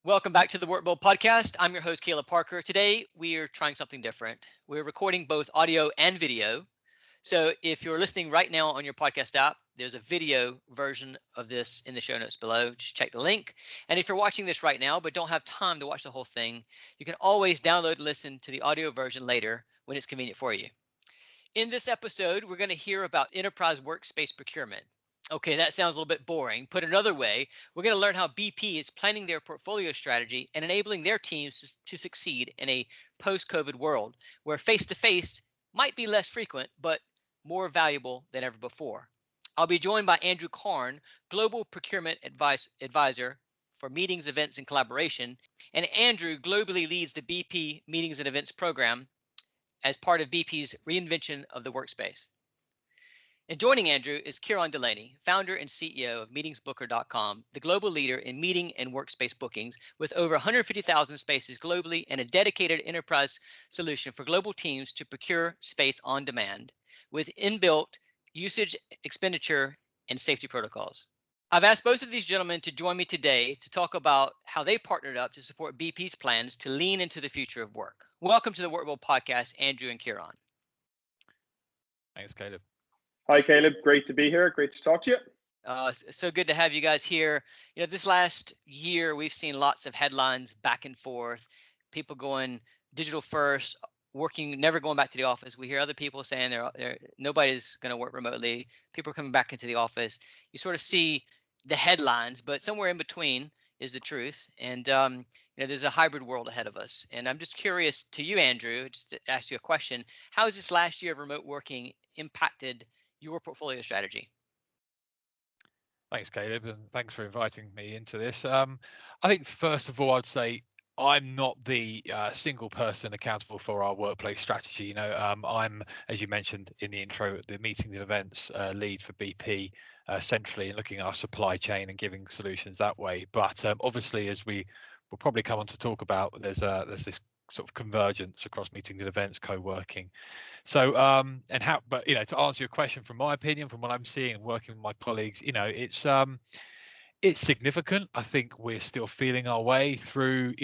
Welcome back to the Workbill podcast. I'm your host, Caleb Parker. Today, we are trying something different. We're recording both audio and video. So if you're listening right now on your podcast app, there's a video version of this in the show notes below. Just check the link. And if you're watching this right now, but don't have time to watch the whole thing, you can always download and listen to the audio version later when it's convenient for you. In this episode, we're going to hear about enterprise workspace procurement. Okay, that sounds a little bit boring. Put another way, we're going to learn how BP is planning their portfolio strategy and enabling their teams to succeed in a post-COVID world where face-to-face might be less frequent, but more valuable than ever before. I'll be joined by Andrew Carne, Global Procurement Advisor for Meetings, Events, and Collaboration. And Andrew globally leads the BP Meetings and Events program as part of BP's reinvention of the workspace. And joining Andrew is Ciaran Delaney, founder and CEO of Meetingbooker.com, the global leader in meeting and workspace bookings with over 150,000 spaces globally and a dedicated enterprise solution for global teams to procure space on demand with inbuilt usage, expenditure, and safety protocols. I've asked both of these gentlemen to join me today to talk about how they partnered up to support BP's plans to lean into the future of work. Welcome to the Workbill podcast, Andrew and Ciaran. Thanks, Caleb. Hi, Caleb. Great to be here. Great to talk to you. So good to have you guys here. You know, this last year, we've seen lots of headlines back and forth, people going digital first, working, never going back to the office. We hear other people saying nobody's going to work remotely. People are coming back into the office. You sort of see the headlines, but somewhere in between is the truth. And, there's a hybrid world ahead of us. And I'm just curious to you, Andrew, just to ask you a question. How has this last year of remote working impacted your portfolio strategy? Thanks, Caleb, and thanks for inviting me into this. I think first of all, I'd say I'm not the single person accountable for our workplace strategy. I'm, as you mentioned in the intro, the meetings and events lead for BP centrally, and looking at our supply chain and giving solutions that way. But obviously, as we will probably come on to talk about, there's this sort of convergence across meetings and events, co-working. So to answer your question, from my opinion, from what I'm seeing and working with my colleagues, it's significant. I think we're still feeling our way through,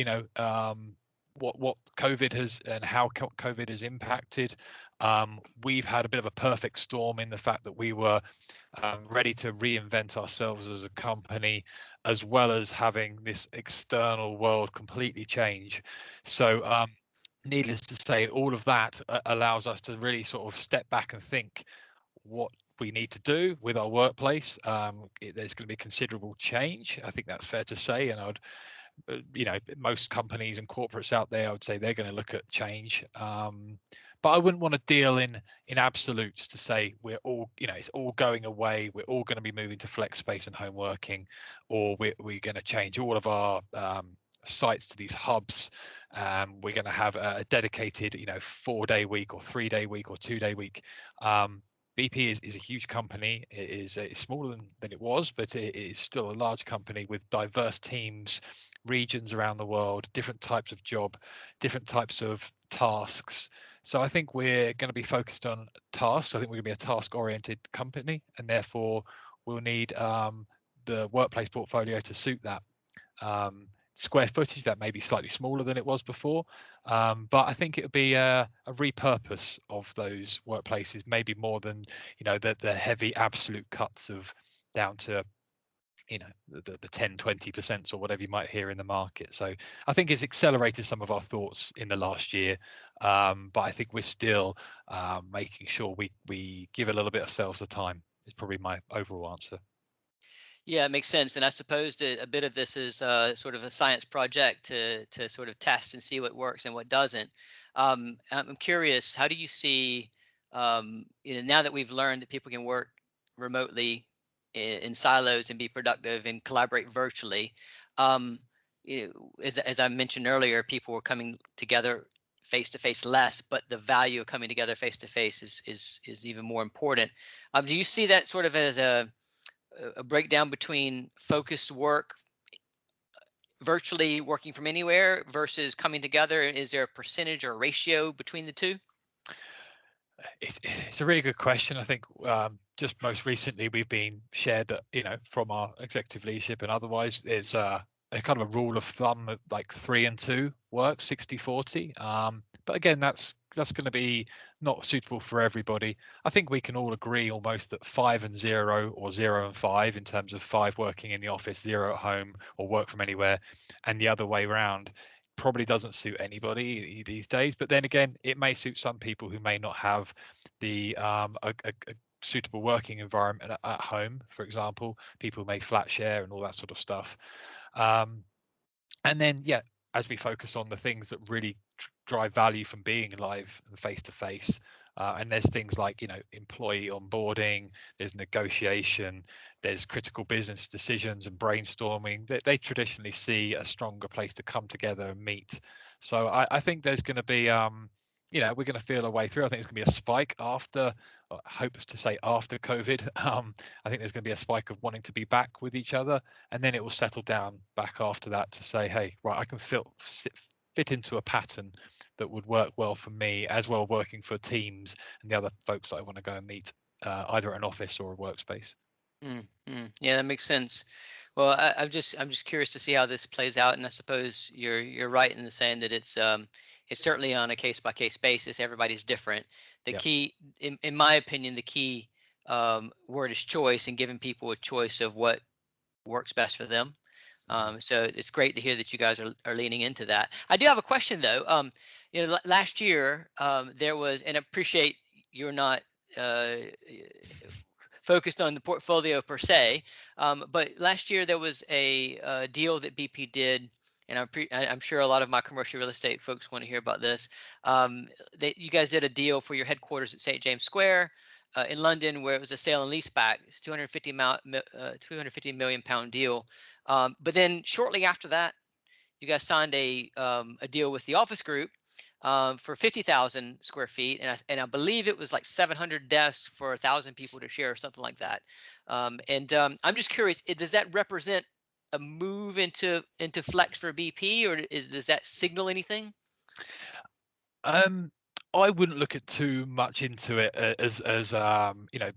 what COVID has and how COVID has impacted. We've had a bit of a perfect storm in the fact that we were ready to reinvent ourselves as a company, as well as having this external world completely change. So needless to say, all of that allows us to really sort of step back and think what we need to do with our workplace. There's going to be considerable change. I think that's fair to say. And most companies and corporates out there, I would say they're going to look at change. But I wouldn't want to deal in absolutes to say we're all, it's all going away. We're all going to be moving to flex space and home working, or we're going to change all of our sites to these hubs. We're going to have a dedicated, 4-day week or 3-day week or 2-day week. BP is a huge company. It's smaller than it was, but it is still a large company with diverse teams, regions around the world, different types of job, different types of tasks. So I think we're going to be focused on tasks. I think we're going to be a task-oriented company, and therefore we'll need the workplace portfolio to suit that. Square footage that may be slightly smaller than it was before, but I think it would be a repurpose of those workplaces, maybe more than the heavy absolute cuts of down to the 10-20% or whatever you might hear in the market. So I think it's accelerated some of our thoughts in the last year, but I think we're still making sure we give a little bit of ourselves the time is probably my overall answer. Yeah, it makes sense. And I suppose that a bit of this is sort of a science project to sort of test and see what works and what doesn't. I'm curious, how do you see, now that we've learned that people can work remotely in silos and be productive and collaborate virtually, as I mentioned earlier, people were coming together face-to-face less, but the value of coming together face-to-face is even more important. Do you see that sort of as a breakdown between focused work, virtually working from anywhere versus coming together? Is there a percentage or ratio between the two? It's a really good question. I think just most recently we've been shared that from our executive leadership and otherwise, it's a kind of a rule of thumb of like 3 and 2 works, 60-40. But again, that's going to be not suitable for everybody. I think we can all agree almost that 5 and 0 or 0 and 5 in terms of 5 working in the office, 0 at home or work from anywhere, and the other way around probably doesn't suit anybody these days. But then again, it may suit some people who may not have the a suitable working environment at home. For example, people may flat share and all that sort of stuff. And then, yeah, as we focus on the things that really drive value from being live and face to face, and there's things like, employee onboarding, there's negotiation, there's critical business decisions and brainstorming. They traditionally see a stronger place to come together and meet. So I think there's going to be we're going to feel our way through. I think it's going to be a spike after, hopes to say after COVID. I think there's going to be a spike of wanting to be back with each other, and then it will settle down back after that to say, hey, right, I can fit into a pattern that would work well for me, as well working for teams and the other folks that I want to go and meet, either at an office or a workspace. Yeah, that makes sense. Well, I'm just curious to see how this plays out, and I suppose you're right in the saying that it's certainly on a case by case basis. Everybody's different. The key, in my opinion, the key word is choice, and giving people a choice of what works best for them. So it's great to hear that you guys are leaning into that. I do have a question though. Last year there was, and I appreciate you're not focused on the portfolio per se, but last year there was a deal that BP did. And I'm sure a lot of my commercial real estate folks want to hear about this. You guys did a deal for your headquarters at St. James Square in London, where it was a sale and leaseback. It's 250 million pound deal. But then shortly after that, you guys signed a deal with the office group for 50,000 square feet, and I believe it was like 700 desks for 1,000 people to share, or something like that. I'm just curious, does that represent a move into flex for BP, or does that signal anything? I wouldn't look at too much into it as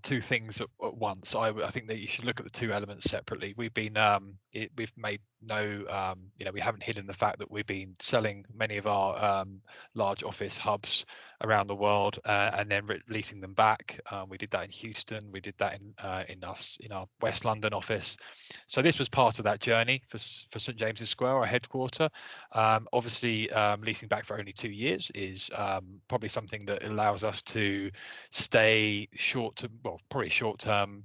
two things at once. I think that you should look at the two elements separately. We've made no we haven't hidden the fact that we've been selling many of our large office hubs around the world and then releasing them back. We did that in Houston. We did that in our West London office. So this was part of that journey for St. James's Square, our headquarter. Obviously, leasing back for only 2 years is probably something that allows us to stay short term,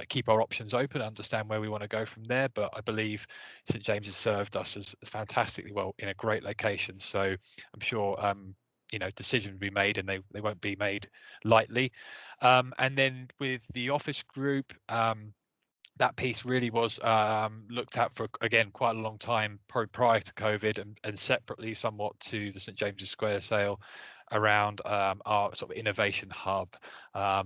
keep our options open, understand where we want to go from there. But I believe St. James has served us as fantastically well in a great location. So I'm sure decisions will be made, and they won't be made lightly. And then with the office group, that piece really was looked at for, again, quite a long time prior to COVID, and separately somewhat to the St. James's Square sale, around our sort of innovation hub,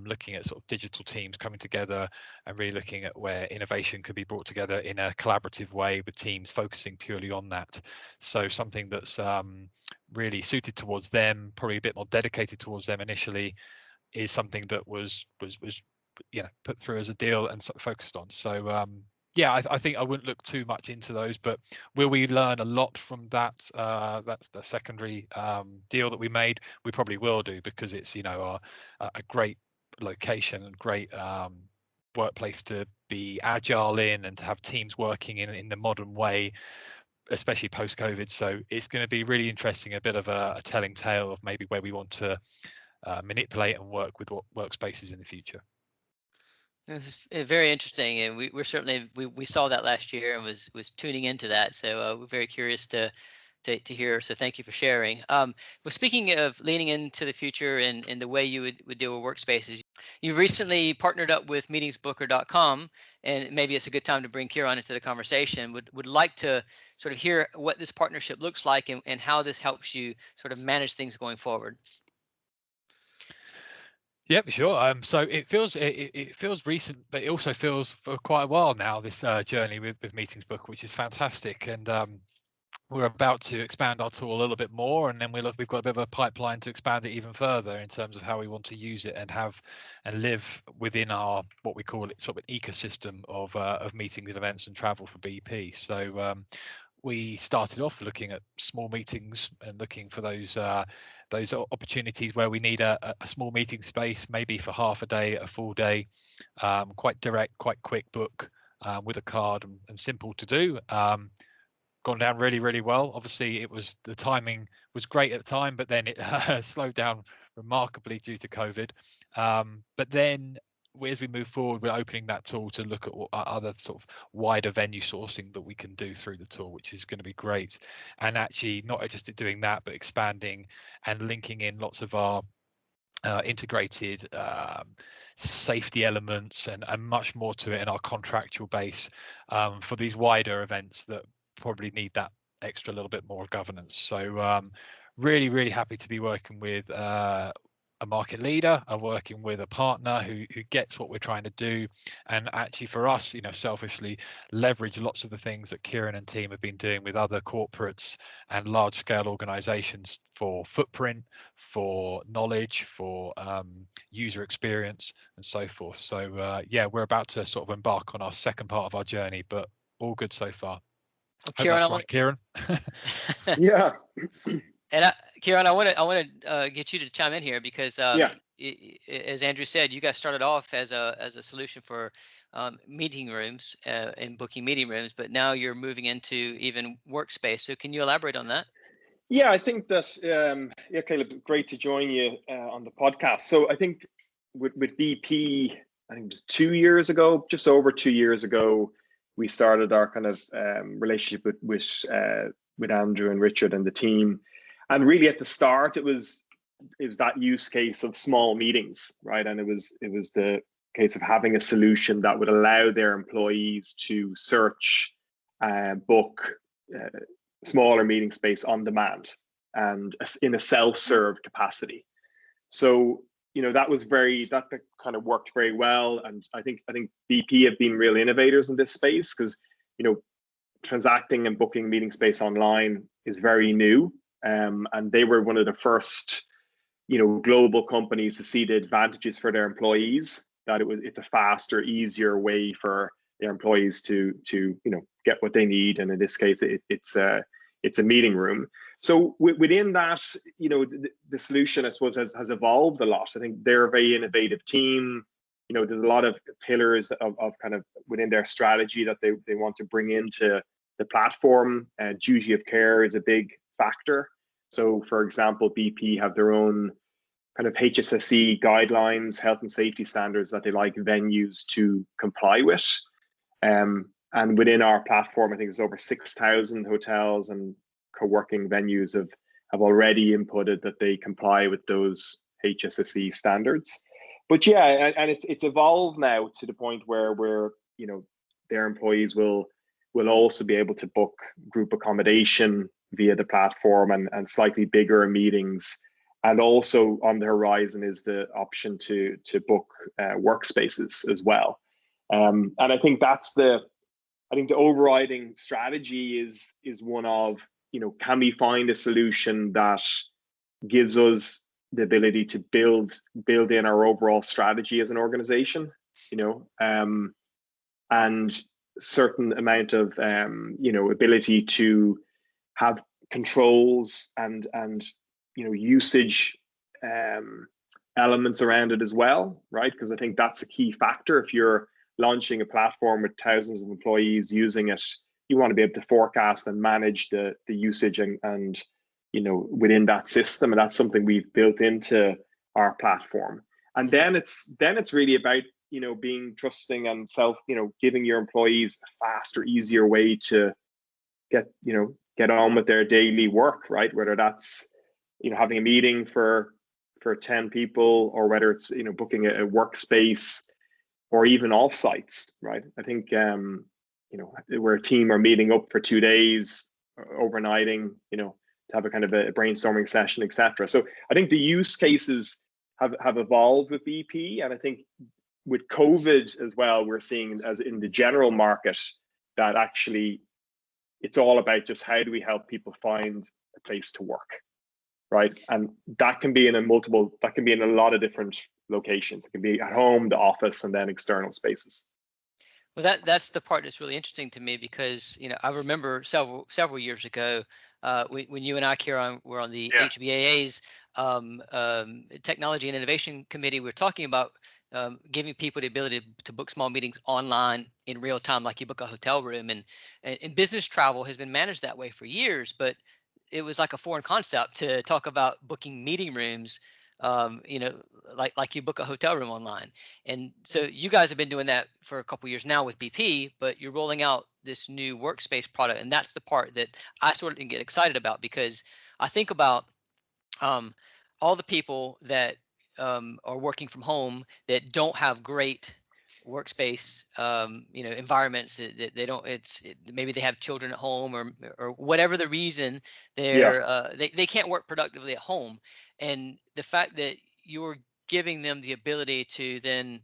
looking at sort of digital teams coming together and really looking at where innovation could be brought together in a collaborative way, with teams focusing purely on that. So something that's really suited towards them, probably a bit more dedicated towards them initially, is something that was put through as a deal and sort of focused on. So I think I wouldn't look too much into those, but will we learn a lot from that? That's the secondary deal that we made. We probably will do, because it's a great location and great workplace to be agile in, and to have teams working in the modern way, especially post COVID. So it's going to be really interesting, a bit of a telling tale of maybe where we want to manipulate and work with workspaces in the future. It's very interesting, and we're certainly we saw that last year and was tuning into that. So we're very curious to hear. So thank you for sharing. Well, speaking of leaning into the future and the way you would deal with workspaces, you recently partnered up with Meetingsbooker.com, and maybe it's a good time to bring Ciaran into the conversation. Would like to sort of hear what this partnership looks like, and how this helps you sort of manage things going forward. Yeah, sure. So it feels recent, but it also feels for quite a while now, this journey with Meetingsbooker, which is fantastic. And we're about to expand our tool a little bit more, and then we've got a bit of a pipeline to expand it even further in terms of how we want to use it and have and live within our, what we call it, sort of an ecosystem of meetings and events and travel for BP. So we started off looking at small meetings and looking for those opportunities where we need a small meeting space, maybe for half a day, a full day, quite direct, quite quick book, with a card, and simple to do. Gone down really, really well. Obviously, the timing was great at the time, but then it slowed down remarkably due to COVID. But then as we move forward, we're opening that tool to look at other sort of wider venue sourcing that we can do through the tool, which is going to be great. And actually not just doing that, but expanding and linking in lots of our integrated safety elements and much more to it in our contractual base for these wider events that probably need that extra little bit more governance. So really, really happy to be working with a market leader and working with a partner who gets what we're trying to do, and actually for us, selfishly leverage lots of the things that Ciaran and team have been doing with other corporates and large scale organizations for footprint, for knowledge, for user experience and so forth. So yeah, we're about to sort of embark on our second part of our journey, but all good so far. Ciaran, Ciaran. Yeah. And Ciaran, I want to get you to chime in here because, as Andrew said, you guys started off as a solution for meeting rooms and booking meeting rooms, but now you're moving into even workspace. So can you elaborate on that? Yeah, I think that Caleb, great to join you on the podcast. So I think with BP, I think it was 2 years ago, just over 2 years ago, we started our kind of relationship with Andrew and Richard and the team. And really at the start, it was that use case of small meetings, right? And it was the case of having a solution that would allow their employees to search, book smaller meeting space on demand and in a self-serve capacity. So that kind of worked very well. And I think BP have been real innovators in this space because transacting and booking meeting space online is very new. And they were one of the first, global companies to see the advantages for their employees, that it's a faster, easier way for their employees to get what they need. And in this case, it's a meeting room. So within that, the solution, I suppose, has evolved a lot. I think they're a very innovative team. There's a lot of pillars of kind of within their strategy that they want to bring into the platform. Duty of care is a big factor. So, for example, BP have their own kind of HSSE guidelines, health and safety standards that they like venues to comply with. And within our platform, I think there's over 6,000 hotels and co-working venues have already inputted that they comply with those HSSE standards. But yeah, and it's evolved now to the point where their employees will also be able to book group accommodation via the platform and slightly bigger meetings. And also on the horizon is the option to book workspaces as well. And I think the overriding strategy is one of, can we find a solution that gives us the ability to build in our overall strategy as an organization, and certain amount of ability to have controls and usage elements around it as well, right? Because I think that's a key factor. If you're launching a platform with thousands of employees using it, you want to be able to forecast and manage the usage and within that system, and that's something we've built into our platform. And then it's really about being trusting and giving your employees a faster, easier way to get on with their daily work, right? Whether that's having a meeting for 10 people, or whether it's booking a workspace, or even offsites, right? I think where a team are meeting up for 2 days, overnighting, to have a kind of a brainstorming session, etc. So I think the use cases have evolved with BP, and I think with COVID as well, we're seeing as in the general market that actually it's all about just how do we help people find a place to work, right? And that can be in a lot of different locations. It can be at home, the office, and then external spaces. Well, that's the part that's really interesting to me, because I remember several years ago, when you and I, Ciaran, were on the HBAA's Technology and Innovation Committee. We were talking about giving people the ability to book small meetings online in real time, like you book a hotel room, and business travel has been managed that way for years, but it was like a foreign concept to talk about booking meeting rooms, like you book a hotel room online. And so you guys have been doing that for a couple of years now with BP, but you're rolling out this new workspace product, and that's the part that I sort of get excited about, because I think about all the people that are working from home that don't have great workspace environments, that they don't, maybe they have children at home, or whatever the reason, they can't work productively at home. And the fact that you're giving them the ability to then,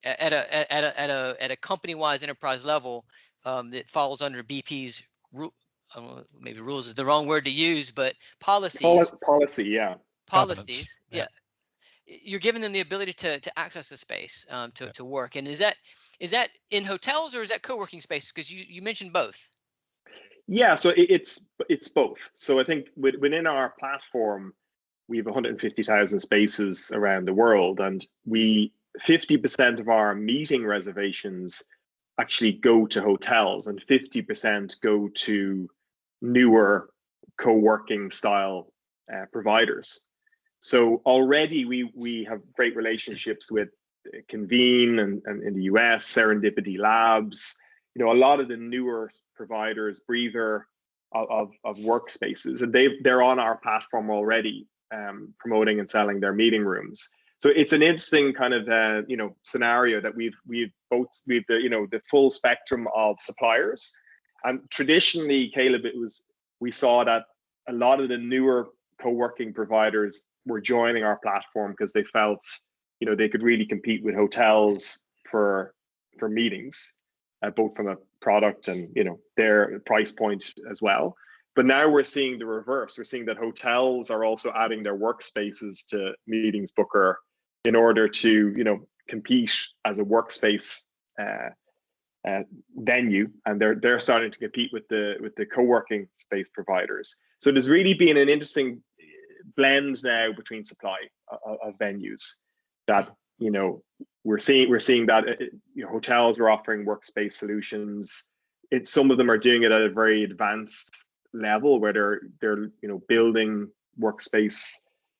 at a company-wise enterprise level, that falls under BP's maybe rules is the wrong word to use, but policies. Governance. Yeah. You're giving them the ability to access the space, to work. And is that in hotels, or is that co-working spaces? Because you mentioned both. Yeah, so it's both. So I think within our platform, we have 150,000 spaces around the world, and 50% of our meeting reservations actually go to hotels, and 50% go to newer co-working style providers. So already we have great relationships with Convene and in the US, Serendipity Labs, a lot of the newer providers, breather of workspaces, and they're on our platform already, promoting and selling their meeting rooms. So it's an interesting kind of scenario that we've the full spectrum of suppliers. And traditionally, Caleb, we saw that a lot of the newer co-working providers were joining our platform because they felt they could really compete with hotels for meetings, both from a product and their price point as well. But now we're seeing the reverse. We're seeing that hotels are also adding their workspaces to Meetingbooker in order to compete as a workspace venue, and they're starting to compete with the co-working space providers. So there's really been an interesting blend now between supply of venues that we're seeing that hotels are offering workspace solutions. Some of them are doing it at a very advanced level, where they're building workspace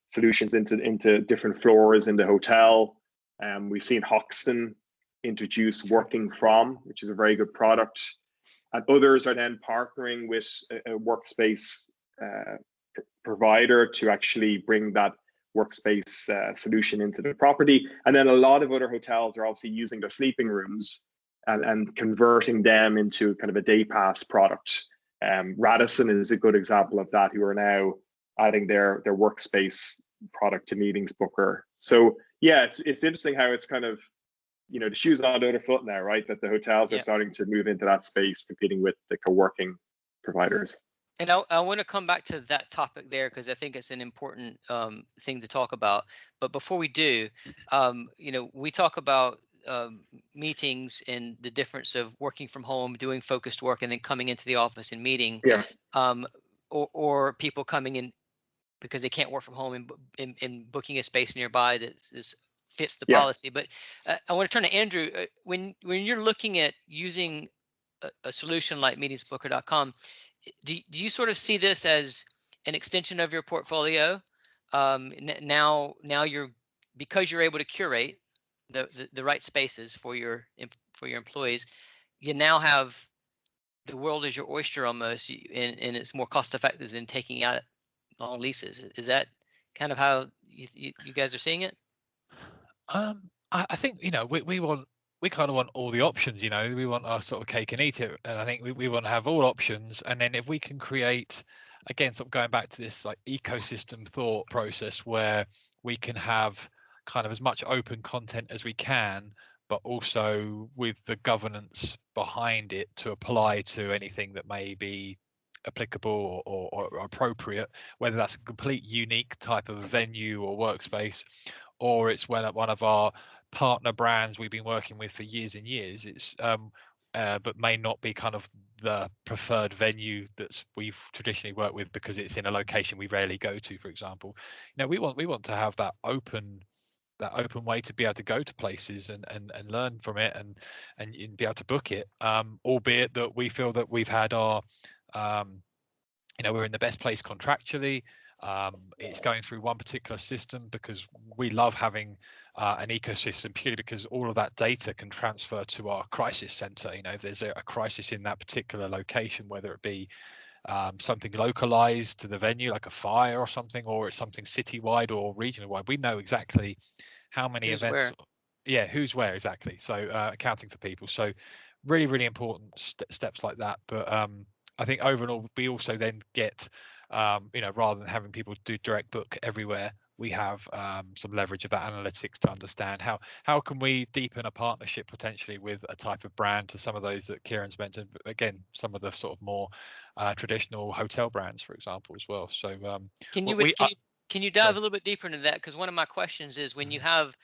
solutions into different floors in the hotel. We've seen Hoxton introduce Working From, which is a very good product, and others are then partnering with a workspace provider to actually bring that workspace solution into the property. And then a lot of other hotels are obviously using their sleeping rooms and converting them into kind of a day pass product. Radisson is a good example of that, who are now adding their workspace product to Meetingsbooker. So yeah, it's interesting how it's kind of the shoes on the other foot now, right? That the hotels are starting to move into that space, competing with the co-working providers. And I want to come back to that topic there, because I think it's an important thing to talk about. But before we do, we talk about meetings and the difference of working from home, doing focused work, and then coming into the office and meeting. Yeah. Or people coming in because they can't work from home and booking a space nearby that fits the policy. But I want to turn to Andrew. When you're looking at using a solution like Meetingsbooker.com, do you sort of see this as an extension of your portfolio? Now because you're able to curate the right spaces for your employees, you now have the world as your oyster almost, and it's more cost effective than taking out long leases. Is that kind of how you guys are seeing it? I think we kind of want all the options. We want our sort of cake and eat it, and I think we want to have all options. And then if we can create, again, sort of going back to this like ecosystem thought process, where we can have kind of as much open content as we can, but also with the governance behind it to apply to anything that may be applicable or appropriate, whether that's a complete unique type of venue or workspace, or it's when one of our partner brands we've been working with for years and years. It's but may not be kind of the preferred venue that we've traditionally worked with because it's in a location we rarely go to, for example. We want to have that open way to be able to go to places and learn from it and be able to book it, albeit that we feel that we've had our we're in the best place contractually. It's going through one particular system because we love having an ecosystem, purely because all of that data can transfer to our crisis center. If there's a crisis in that particular location, whether it be something localized to the venue like a fire or something, or it's something citywide or regional wide, we know exactly how many events who's where exactly. So accounting for people, so really important steps like that. But I think overall we also then get rather than having people do direct book everywhere, we have some leverage of that analytics to understand how can we deepen a partnership potentially with a type of brand to some of those that Ciaran's mentioned, but again, some of the sort of more traditional hotel brands, for example, as well. So can you dive a little bit deeper into that? Because one of my questions is, when you have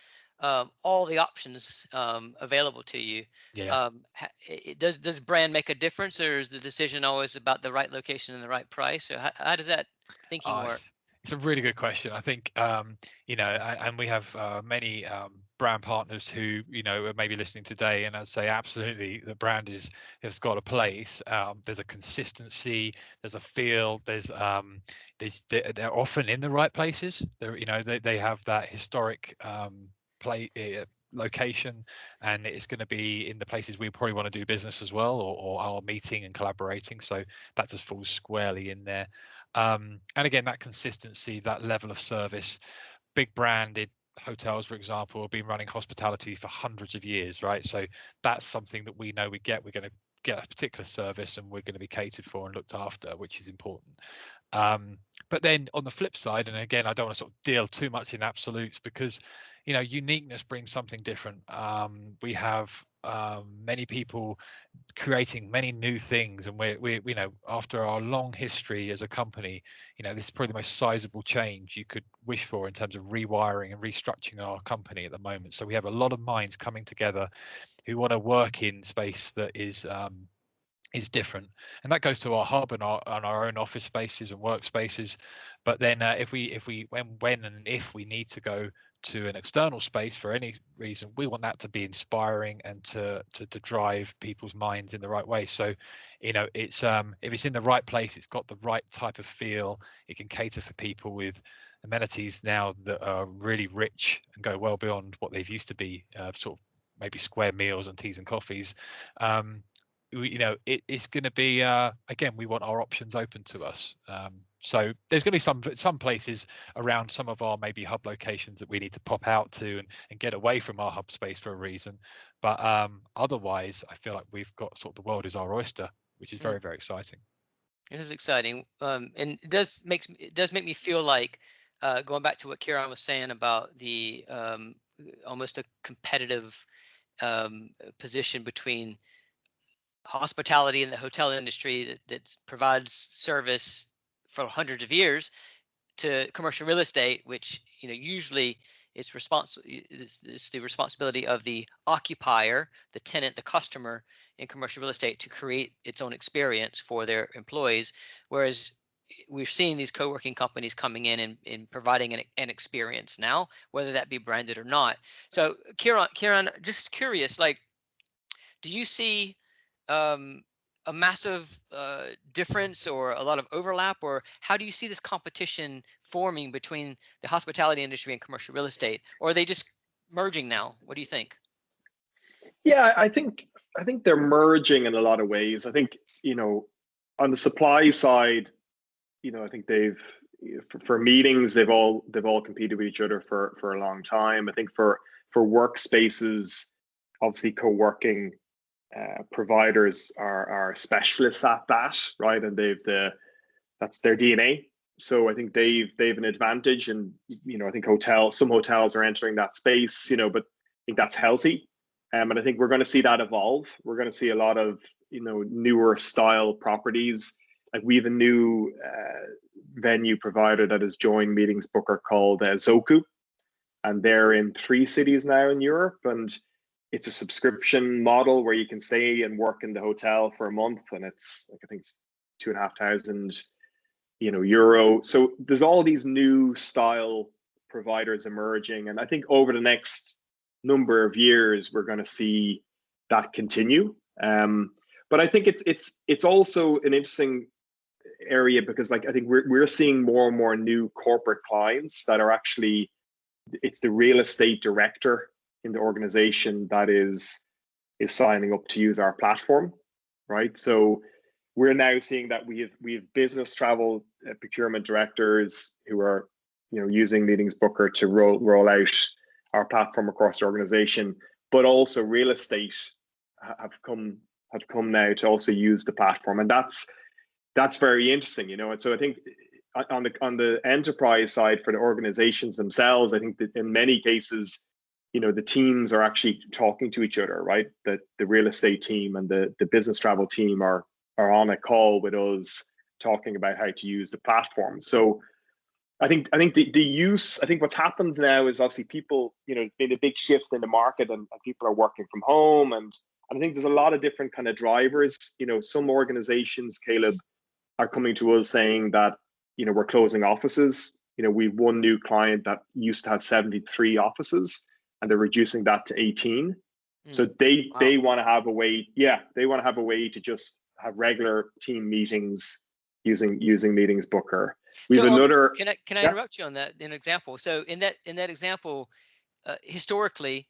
all the options available to you, does brand make a difference, or is the decision always about the right location and the right price? Or how does that thinking work? It's a really good question. I think and we have many brand partners who are maybe listening today, and I'd say absolutely the brand has got a place. There's a consistency, there's a feel, they're often in the right places. They have that historic location, and it's going to be in the places we probably want to do business as well, or are meeting and collaborating. So that just falls squarely in there. And again, that consistency, that level of service. Big branded hotels, for example, have been running hospitality for hundreds of years, right? So that's something that we know we're going to get a particular service, and we're going to be catered for and looked after, which is important. But then on the flip side, and again, I don't want to sort of deal too much in absolutes, because uniqueness brings something different. We have many people creating many new things, and we after our long history as a company, this is probably the most sizable change you could wish for in terms of rewiring and restructuring our company at the moment. So we have a lot of minds coming together who want to work in space that is different, and that goes to our hub and our own office spaces and workspaces. But then when and if we need to go to an external space for any reason, we want that to be inspiring and to drive people's minds in the right way. So it's if it's in the right place, it's got the right type of feel, it can cater for people with amenities now that are really rich and go well beyond what they've used to be, sort of maybe square meals and teas and coffees. It's going to be again, we want our options open to us. So there's going to be some places around some of our maybe hub locations that we need to pop out to and get away from our hub space for a reason. But otherwise, I feel like we've got sort of the world is our oyster, which is very, very exciting. It is exciting, and it does make me feel like going back to what Ciaran was saying about the almost a competitive position between hospitality and the hotel industry that provides service for hundreds of years, to commercial real estate, which usually it's the responsibility of the occupier, the tenant, the customer in commercial real estate to create its own experience for their employees, whereas we're seeing these co-working companies coming in and providing an experience now, whether that be branded or not. So Ciaran, just curious, like, do you see a massive difference or a lot of overlap, or how do you see this competition forming between the hospitality industry and commercial real estate, or are they just merging now? What do you think? Yeah, I think they're merging in a lot of ways. I think on the supply side, I think they've for meetings they've all competed with each other for a long time. I think for workspaces, obviously co-working providers are specialists at that, right? And that's their DNA. So I think they've an advantage, and I think some hotels are entering that space, but I think that's healthy. And I think we're going to see that evolve. We're going to see a lot of newer style properties. Like we have a new venue provider that has joined Meetingbooker called Zoku. and they're in 3 cities now in Europe, and it's a subscription model where you can stay and work in the hotel for a month, and it's like, I think it's 2,500 euro. So there's all these new style providers emerging, and I think over the next number of years we're going to see that continue. But I think it's also an interesting area, because like I think we're seeing more and more new corporate clients that are actually, it's the real estate director in the organization that is signing up to use our platform, right? So we're now seeing that we have business travel procurement directors who are using Meetingsbooker to roll out our platform across the organization, but also real estate have come now to also use the platform, and that's very interesting, And so I think on the enterprise side for the organizations themselves, I think that in many cases, the teams are actually talking to each other, right? That the real estate team and the business travel team are on a call with us talking about how to use the platform. So I think the use, I think what's happened now is obviously people, been a big shift in the market, and people are working from home, and I think there's a lot of different kind of drivers. Some organizations, Caleb, are coming to us saying that, we're closing offices. We've one new client that used to have 73 offices, and they're reducing that to 18. So they want to have a way, they want to have a way to just have regular team meetings using Meetingsbooker. We have another. Can I interrupt you on that? An example. So in that example, historically,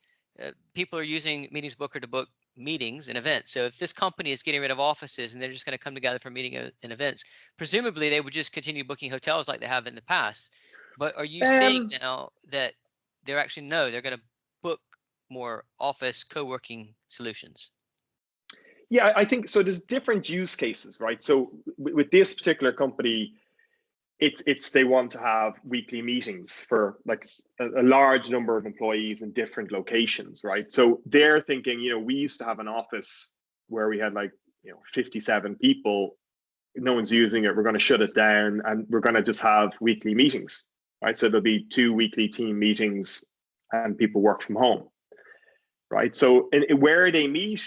people are using Meetingsbooker to book meetings and events. So if this company is getting rid of offices and they're just going to come together for meeting and events, presumably they would just continue booking hotels like they have in the past. But are you seeing now that they're actually they're going to book more office co-working solutions? Yeah, I think so. There's different use cases, right? So with this particular company, it's they want to have weekly meetings for like a large number of employees in different locations, right? So they're thinking, we used to have an office where we had 57 people. No one's using it. We're going to shut it down, and we're going to just have weekly meetings, right? So there'll be 2 weekly team meetings, and people work from home, right? So where they meet,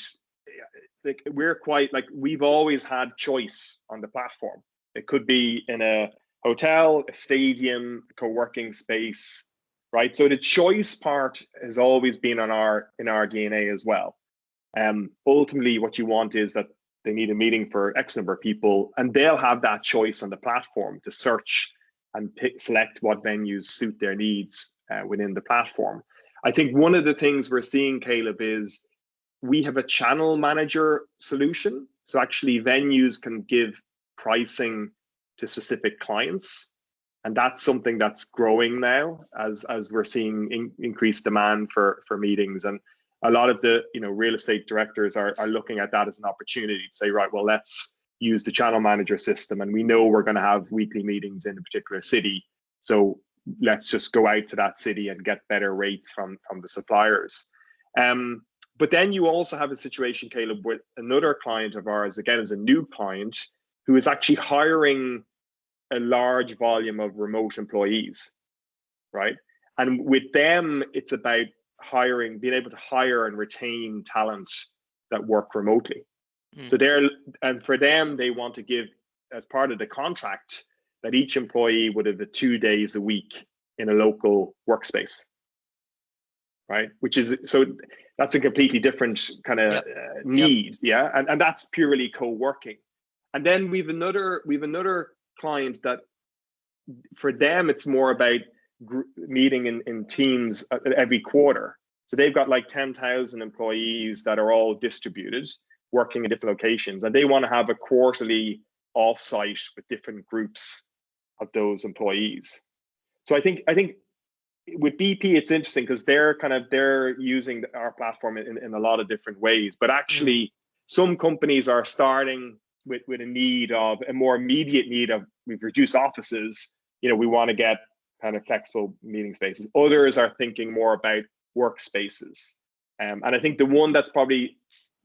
we're quite we've always had choice on the platform. It could be in a hotel, a stadium, a co-working space, right? So the choice part has always been in our DNA as well. Ultimately, what you want is that they need a meeting for X number of people, and they'll have that choice on the platform to search and select what venues suit their needs within the platform. I think one of the things we're seeing, Caleb, is we have a channel manager solution. So actually venues can give pricing to specific clients. And that's something that's growing now as we're seeing increased demand for meetings. And a lot of the real estate directors are looking at that as an opportunity to say, right, well, let's use the channel manager system. And we know we're going to have weekly meetings in a particular city. So let's just go out to that city and get better rates from the suppliers. But then you also have a situation, Caleb, with another client of ours, again, is a new client who is actually hiring a large volume of remote employees, right? And with them, it's about being able to hire and retain talent that work remotely. So for them, they want to give, as part of the contract, that each employee would have 2 days a week in a local workspace, right? That's a completely different kind of need, and that's purely co-working. And then we've another client that, for them, it's more about meeting in teams every quarter. So they've got 10,000 employees that are all distributed, working in different locations, and they want to have a quarterly offsite with different groups of those employees. So I think with BP, it's interesting because they're using our platform in a lot of different ways. But actually, some companies are starting with a more immediate need of, we've reduced offices, we want to get kind of flexible meeting spaces. Others are thinking more about workspaces. And I think the one that's probably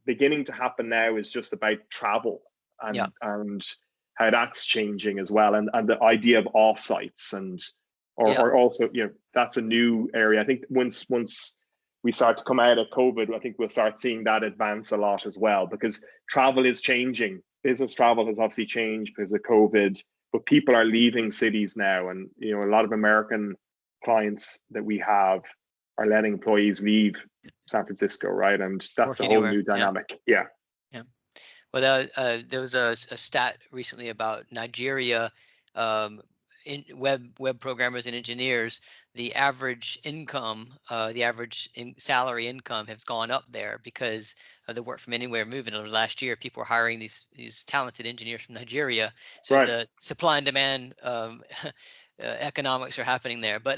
beginning to happen now is just about travel and how that's changing as well, and the idea of offsites and or also, that's a new area. I think once we start to come out of COVID, I think we'll start seeing that advance a lot as well, because travel is changing. Business travel has obviously changed because of COVID, but people are leaving cities now, and a lot of American clients that we have are letting employees leave San Francisco, right? And that's a whole new dynamic. Yeah. Well, there was a stat recently about Nigeria, in web programmers and engineers. The average income, salary income has gone up there because of the work from anywhere movement. Over the last year, people were hiring these talented engineers from Nigeria. So right. The supply and demand economics are happening there. But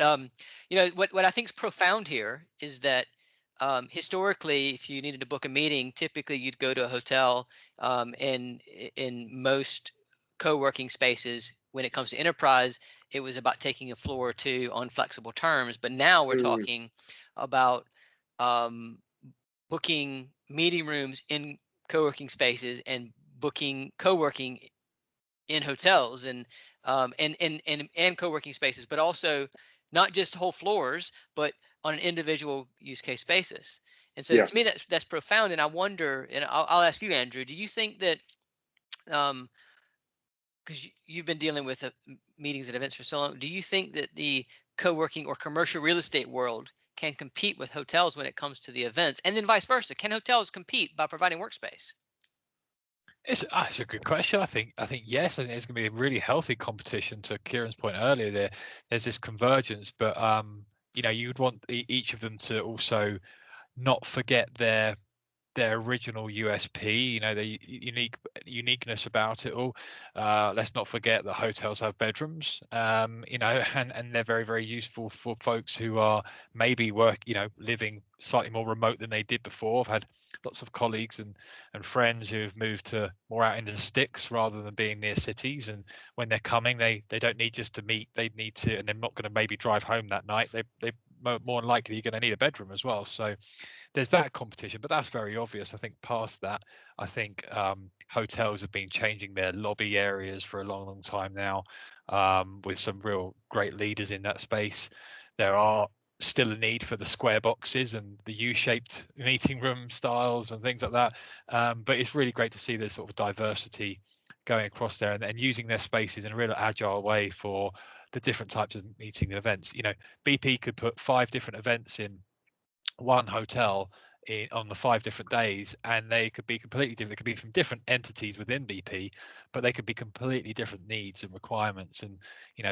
what I think is profound here is that historically, if you needed to book a meeting, typically you'd go to a hotel. And in most co-working spaces, when it comes to enterprise, it was about taking a floor or two on flexible terms. But now we're talking about booking meeting rooms in co-working spaces and booking co-working in hotels and co-working spaces, but also not just whole floors, but on an individual use case basis. And so to me, that's profound. And I wonder, and I'll ask you, Andrew, do you think that, because you've been dealing with meetings and events for so long, do you think that the co-working or commercial real estate world can compete with hotels when it comes to the events? And then vice versa, can hotels compete by providing workspace? It's a good question. I think yes. I think there's going to be a really healthy competition. To Ciaran's point earlier, there's this convergence, but you'd want each of them to also not forget their original USP, the uniqueness about it all. Let's not forget that hotels have bedrooms, and they're very, very useful for folks who are maybe living slightly more remote than they did before. I've had lots of colleagues and friends who have moved to more out into the sticks rather than being near cities, and when they're coming, they don't need just to meet, they need to, and they're not going to maybe drive home that night. They more than likely you're going to need a bedroom as well. So there's that competition, but that's very obvious. I think past that, I think hotels have been changing their lobby areas for a long, long time now, with some real great leaders in that space. There are still a need for the square boxes and the U-shaped meeting room styles and things like that. But it's really great to see this sort of diversity going across there and using their spaces in a real agile way for the different types of meeting and events. BP could put 5 different events in one hotel on the 5 different days, and they could be completely different. They could be from different entities within BP, but they could be completely different needs and requirements. And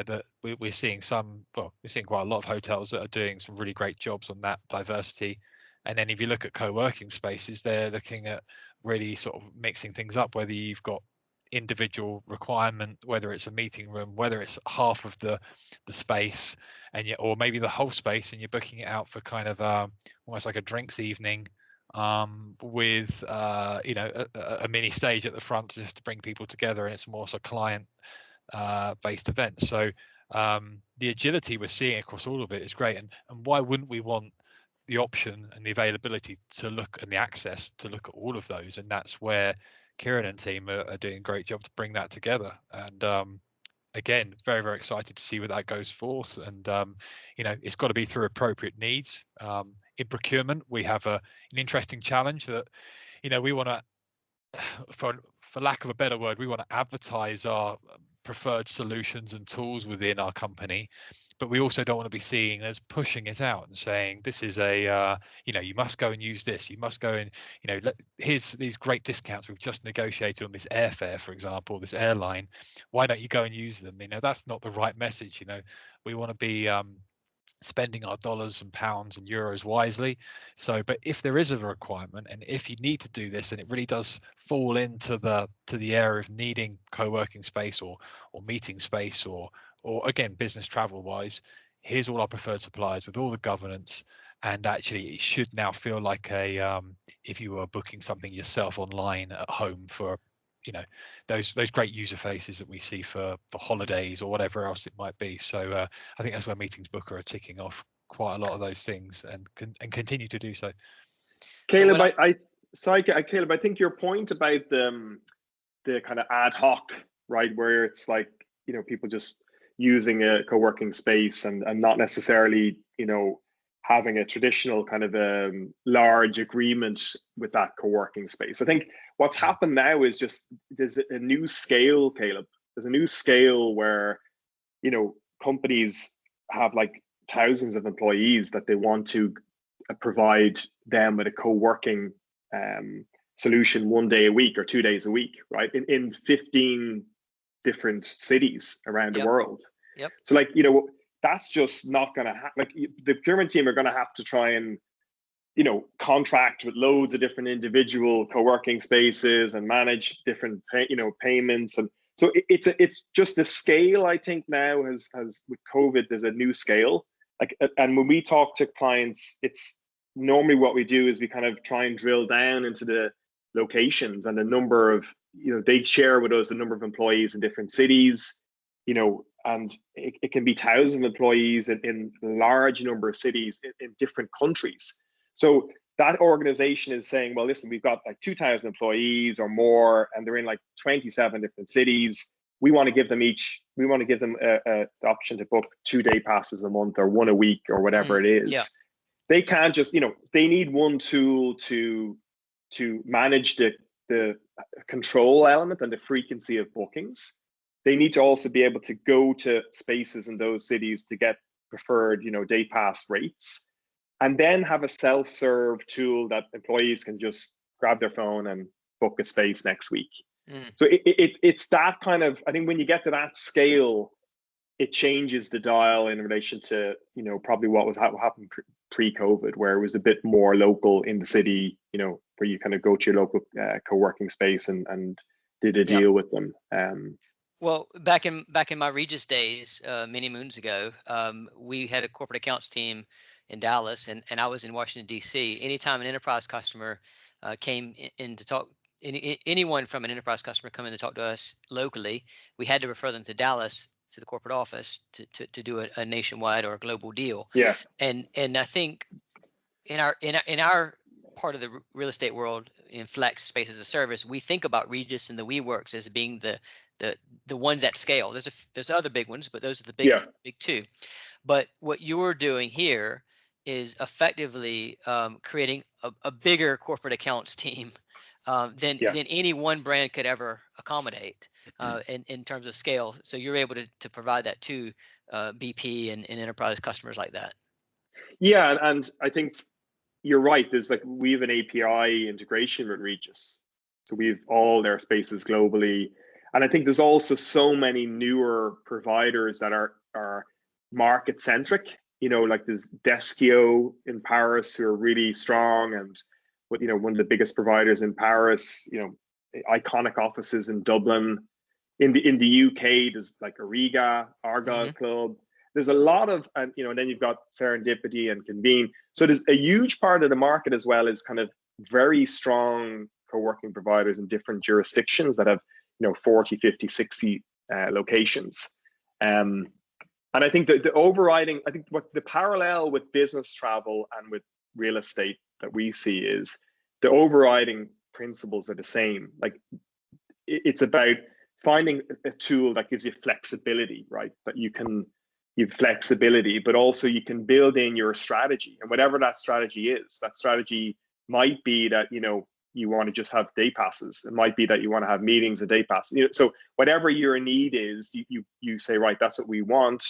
that we're seeing quite a lot of hotels that are doing some really great jobs on that diversity. And then if you look at co-working spaces, they're looking at really sort of mixing things up, whether you've got individual requirement, whether it's a meeting room, whether it's half of the space, or maybe the whole space, and you're booking it out for kind of almost like a drinks evening, with a mini stage at the front just to bring people together, and it's more so client based event. So the agility we're seeing across all of it is great, and why wouldn't we want the option and the availability to look, and the access to look at all of those? And that's where Ciaran and team are doing a great job to bring that together. And again, very, very excited to see where that goes forth. And it's got to be through appropriate needs. In procurement, we have an interesting challenge that we want to, for lack of a better word, we want to advertise our preferred solutions and tools within our company, but we also don't want to be seen as pushing it out and saying this is a you must go and use this, you must go and here's these great discounts we've just negotiated on this airfare, for example, this airline, why don't you go and use them? That's not the right message. We want to be spending our dollars and pounds and euros wisely. So, but if there is a requirement, and if you need to do this, and it really does fall into the area of needing co-working space or meeting space, or again business travel wise, here's all our preferred suppliers with all the governance. And actually it should now feel like a if you were booking something yourself online at home for those great user faces that we see for holidays or whatever else it might be. So I think that's where Meetingbooker are ticking off quite a lot of those things, and continue to do so. Caleb, Caleb, I think your point about the kind of ad hoc, right, where it's like people just using a co-working space and not necessarily, having a traditional kind of large agreement with that co-working space. I think what's happened now is just there's a new scale, Caleb. There's a new scale where, companies have like thousands of employees that they want to provide them with a co-working solution 1 day a week or 2 days a week, right? In 15 different cities around the world. Yep. So like, that's just not going to happen. Like the procurement team are going to have to try and, contract with loads of different individual co-working spaces and manage different, payments. And so it's just the scale, I think now has with COVID, there's a new scale. Like, and when we talk to clients, it's normally what we do is we kind of try and drill down into the locations and the number of, they share with us the number of employees in different cities, and it can be thousands of employees in a large number of cities in different countries. So that organization is saying, well, listen, we've got like 2,000 employees or more, and they're in like 27 different cities. We want to give them the option to book 2 day passes a month or one a week or whatever it is. Yeah. They can't just, they need one tool to manage the control element and the frequency of bookings. They need to also be able to go to spaces in those cities to get preferred, day pass rates, and then have a self-serve tool that employees can just grab their phone and book a space next week. So it's that kind of, I think when you get to that scale, it changes the dial in relation to, probably what was happening pre-COVID, where it was a bit more local in the city, where you kind of go to your local co-working space and did a deal with them. Well, back in my Regis days, many moons ago, we had a corporate accounts team in Dallas, and I was in Washington, D.C. Anytime an enterprise customer came in to talk, anyone from an enterprise customer come in to talk to us locally, we had to refer them to Dallas, to the corporate office to do a nationwide or a global deal. Yeah. And I think in our part of the real estate world, in flex space as a service, we think about Regis and the WeWorks as being the ones at scale. There's other big ones, but those are the big two. But what you're doing here is effectively creating a bigger corporate accounts team than any one brand could ever accommodate in terms of scale. So you're able to provide that to BP and enterprise customers like that. Yeah, and I think you're right. We have an API integration with Regis, so we have all their spaces globally. And I think there's also so many newer providers that are market centric. Like there's Deskio in Paris who are really strong, and one of the biggest providers in Paris. Iconic offices in Dublin. In the UK, there's like Ariga, Argyle Club. There's a lot of, and then you've got Serendipity and Convene. So there's a huge part of the market as well is kind of very strong co-working providers in different jurisdictions that have 40, 50, 60 locations. And I think the overriding, I think what the parallel with business travel and with real estate that we see is the overriding principles are the same. Like it's about finding a tool that gives you flexibility, right? That you've flexibility, but also you can build in your strategy, and whatever that strategy is, that strategy might be that, you want to just have day passes. It might be that you want to have meetings and day passes. So whatever your need is, you say, right, that's what we want.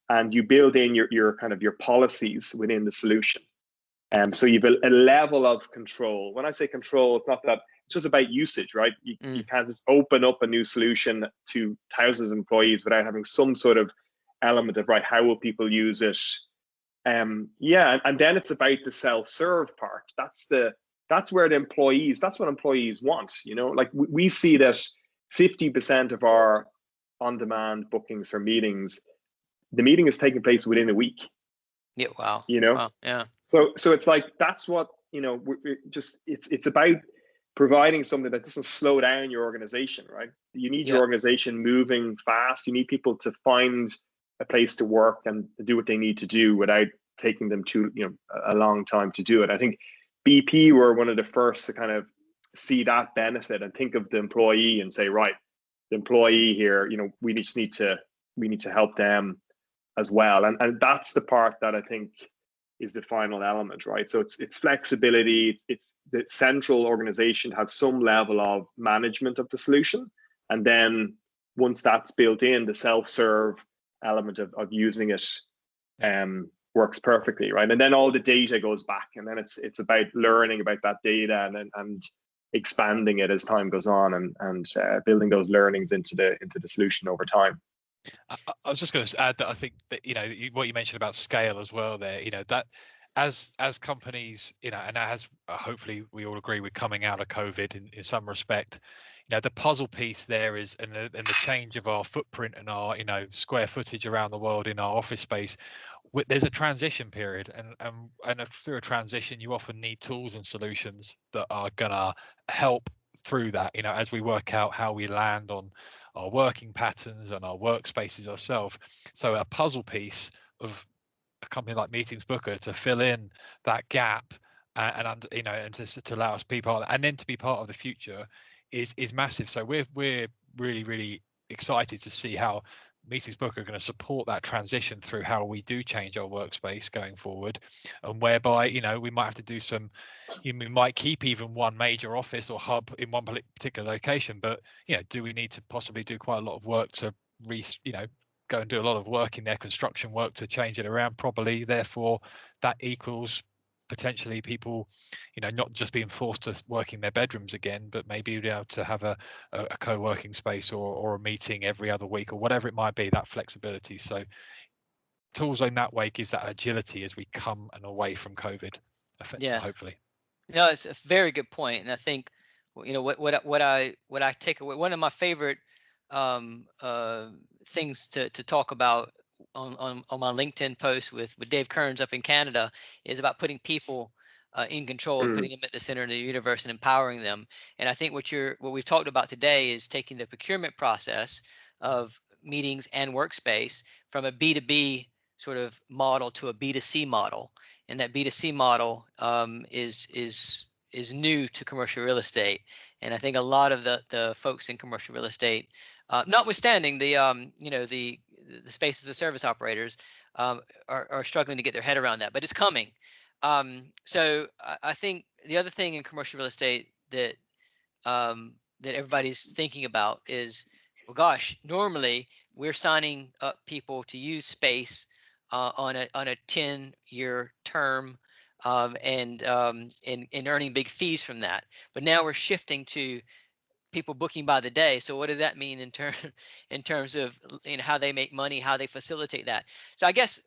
And you build in your kind of your policies within the solution. So you've a level of control. When I say control, it's not that, it's just about usage, right? You can't just open up a new solution to thousands of employees without having some sort of element of, right, how will people use it? And then it's about the self-serve part. That's where the employees, that's what employees want. Like we see that 50% of our on-demand bookings for meetings, the meeting is taking place within a week. Yeah. Wow. Wow, yeah. So it's like, that's what, it's about providing something that doesn't slow down your organization, right? You need your organization moving fast. You need people to find a place to work and do what they need to do without taking them a long time to do it. I think BP were one of the first to kind of see that benefit and think of the employee and say, right, the employee here, we just need to we need to help them as well. And that's the part that I think is the final element, right? So it's flexibility, it's the central organization to have some level of management of the solution. And then once that's built in, the self-serve element of using it works perfectly, right? And then all the data goes back, and then it's about learning about that data and expanding it as time goes on, and building those learnings into the solution over time. I was just going to add that I think that, you know, what you mentioned about scale as well there, you know, that as companies, you know, and as hopefully we all agree, we're coming out of COVID in some respect, you know, the puzzle piece there is, and the change of our footprint and our, you know, square footage around the world in our office space, there's a transition period, and through a transition you often need tools and solutions that are gonna help through that, you know, as we work out how we land on our working patterns and our workspaces ourselves. So a puzzle piece of a company like Meetingbooker to fill in that gap, and you know, and to allow us to be part of that, and then to be part of the future is massive. So we're really excited to see how Meetingbooker are going to support that transition through how we do change our workspace going forward, and whereby, you know, we might have to do some, we might keep even one major office or hub in one particular location, but, you know, do we need to possibly do quite a lot of work to go and do a lot of work in their construction work to change it around properly? Therefore that equals potentially people, you know, not just being forced to work in their bedrooms again, but maybe be able to have a co-working space or a meeting every other week or whatever it might be, that flexibility. So tools in that way gives that agility as we come and away from COVID, hopefully. No, it's a very good point. And I think, you know, what I take away, one of my favorite things to talk about on my LinkedIn post with Dave Kearns up in Canada is about putting people in control and putting them at the center of the universe and empowering them. And I think what we've talked about today is taking the procurement process of meetings and workspace from a B2B sort of model to a B2C model. And that B2C model is new to commercial real estate. And I think a lot of the folks in commercial real estate, notwithstanding the space as a service operators, are struggling to get their head around that, but it's coming. So I think the other thing in commercial real estate that everybody's thinking about is, well, gosh, normally we're signing up people to use space on a 10-year term, and earning big fees from that. But now we're shifting to people booking by the day. So what does that mean in terms of, you know, how they make money, how they facilitate that? So I guess